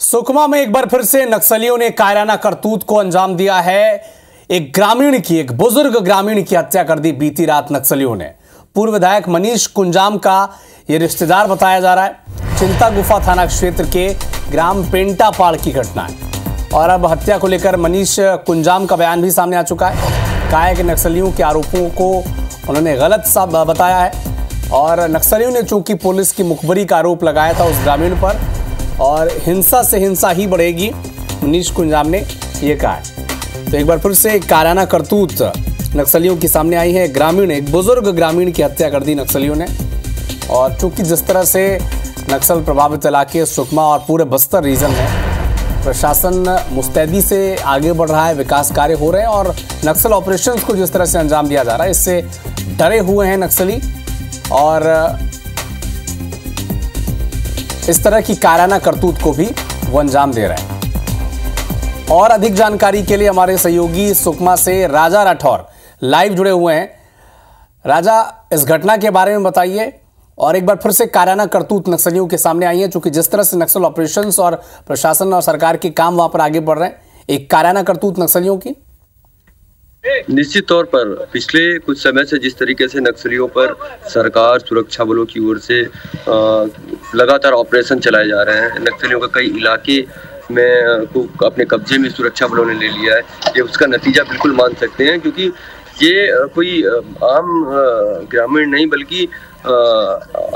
सुकमा में एक बार फिर से नक्सलियों ने कायराना करतूत को अंजाम दिया है। एक बुजुर्ग ग्रामीण की हत्या कर दी बीती रात नक्सलियों ने। पूर्व विधायक मनीष कुंजाम का यह रिश्तेदार बताया जा रहा है। चिंता गुफा थाना क्षेत्र के ग्राम पेंटापाड़ की घटना है और अब हत्या को लेकर मनीष कुंजाम का बयान भी सामने आ चुका है। कहा है कि नक्सलियों के आरोपों को उन्होंने गलत सा बताया है और नक्सलियों ने चूंकि पुलिस की मुखबरी का आरोप लगाया था उस ग्रामीण पर और हिंसा से हिंसा ही बढ़ेगी, मनीष कुंजाम ने यह कहा है। तो एक बार फिर से कायराना करतूत नक्सलियों के सामने आई है। एक बुजुर्ग ग्रामीण की हत्या कर दी नक्सलियों ने और चूंकि जिस तरह से नक्सल प्रभावित इलाके सुकमा और पूरे बस्तर रीजन में प्रशासन मुस्तैदी से आगे बढ़ रहा है, विकास कार्य हो रहे हैं और नक्सल ऑपरेशंस को जिस तरह से अंजाम दिया जा रहा है इससे डरे हुए हैं नक्सली और इस तरह की कायराना करतूत को भी वो अंजाम दे रहे हैं। और अधिक जानकारी के लिए हमारे सहयोगी सुकमा से राजा राठौर लाइव जुड़े हुए हैं। राजा, इस घटना के बारे में बताइए और एक बार फिर से कायराना करतूत नक्सलियों के सामने आई है, चूंकि जिस तरह से नक्सल ऑपरेशंस और प्रशासन और सरकार के काम वहां पर आगे बढ़ रहे हैं, एक कायराना करतूत नक्सलियों की। निश्चित तौर पर पिछले कुछ समय से जिस तरीके से नक्सलियों पर सरकार सुरक्षा बलों की ओर से लगातार ऑपरेशन चलाए जा रहे हैं, नक्सलियों का कई इलाके में को अपने कब्जे में सुरक्षा बलों ने ले लिया है, ये उसका नतीजा बिल्कुल मान सकते हैं। क्योंकि ये कोई आम ग्रामीण नहीं बल्कि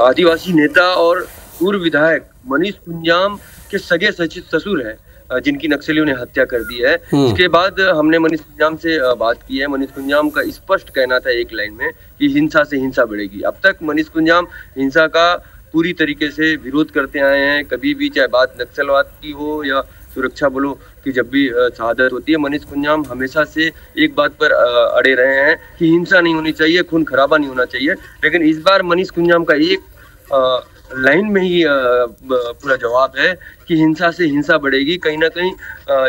आदिवासी नेता और पूर्व विधायक मनीष कुंजाम के सगे ससुर हैं जिनकी नक्सलियों ने हत्या कर दी है। इसके बाद हमने मनीष कुंजाम से बात की है। मनीष कुंजाम का स्पष्ट कहना था एक लाइन में कि हिंसा से हिंसा बढ़ेगी। अब तक मनीष कुंजाम हिंसा का पूरी तरीके से विरोध करते आए हैं। कभी भी चाहे बात नक्सलवाद की हो या सुरक्षा बलों की जब भी शहादत होती है, मनीष कुंजाम हमेशा से एक बात पर अड़े रहे हैं कि हिंसा नहीं होनी चाहिए, खून खराबा नहीं होना चाहिए। लेकिन इस बार मनीष कुंजाम का एक लाइन में ही पूरा जवाब है कि हिंसा से हिंसा बढ़ेगी। कहीं ना कहीं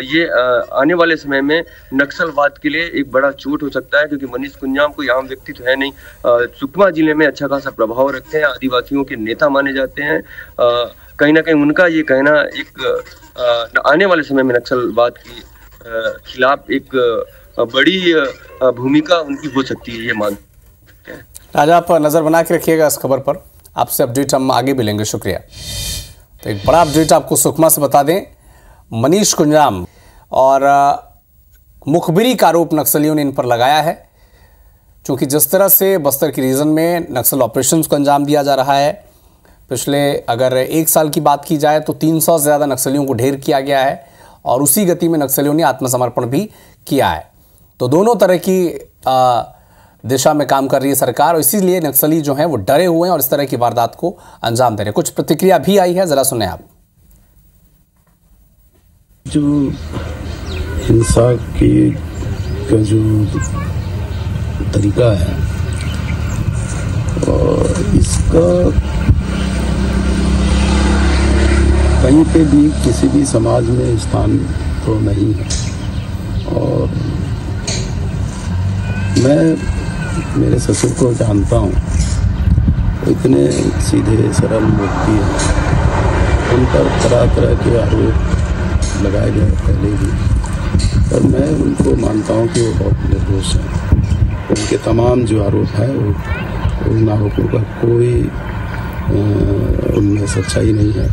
ये आने वाले समय में नक्सलवाद के लिए एक बड़ा चोट हो सकता है, क्योंकि मनीष कुंजाम कोई आम व्यक्ति तो है नहीं। सुकमा जिले में अच्छा खासा प्रभाव रखते हैं, आदिवासियों के नेता माने जाते हैं। कहीं ना कहीं उनका ये कहना एक आने वाले समय में नक्सलवाद के खिलाफ एक बड़ी भूमिका उनकी हो सकती है, ये मानते हैं। राजा, आप नजर बना के रखिएगा इस खबर पर, आपसे अपडेट हम आगे भी लेंगे। शुक्रिया। तो एक बड़ा अपडेट आपको सुकमा से बता दें, मनीष कुंजाम और मुखबिरी का आरोप नक्सलियों ने इन पर लगाया है। क्योंकि जिस तरह से बस्तर के रीजन में नक्सल ऑपरेशंस को अंजाम दिया जा रहा है, पिछले अगर एक साल की बात की जाए तो 300 से ज़्यादा नक्सलियों को ढेर किया गया है और उसी गति में नक्सलियों ने आत्मसमर्पण भी किया है। तो दोनों तरह की दिशा में काम कर रही है सरकार और इसीलिए नक्सली जो हैं वो डरे हुए हैं और इस तरह की वारदात को अंजाम दे रहे हैं। कुछ प्रतिक्रिया भी आई है, जरा सुने आप। जो हिंसा की का जो तरीका है और इसका कहीं पे भी किसी भी समाज में स्थान तो नहीं है। और मैं मेरे ससुर को जानता हूँ, इतने सीधे सरल व्यक्ति हैं। उन पर तरह तरह के आरोप लगाए गए पहले भी, और मैं उनको मानता हूँ कि वो बहुत निर्दोष हैं। उनके तमाम जो आरोप है वो उन आरोपों का कोई उनमें सच्चाई नहीं है।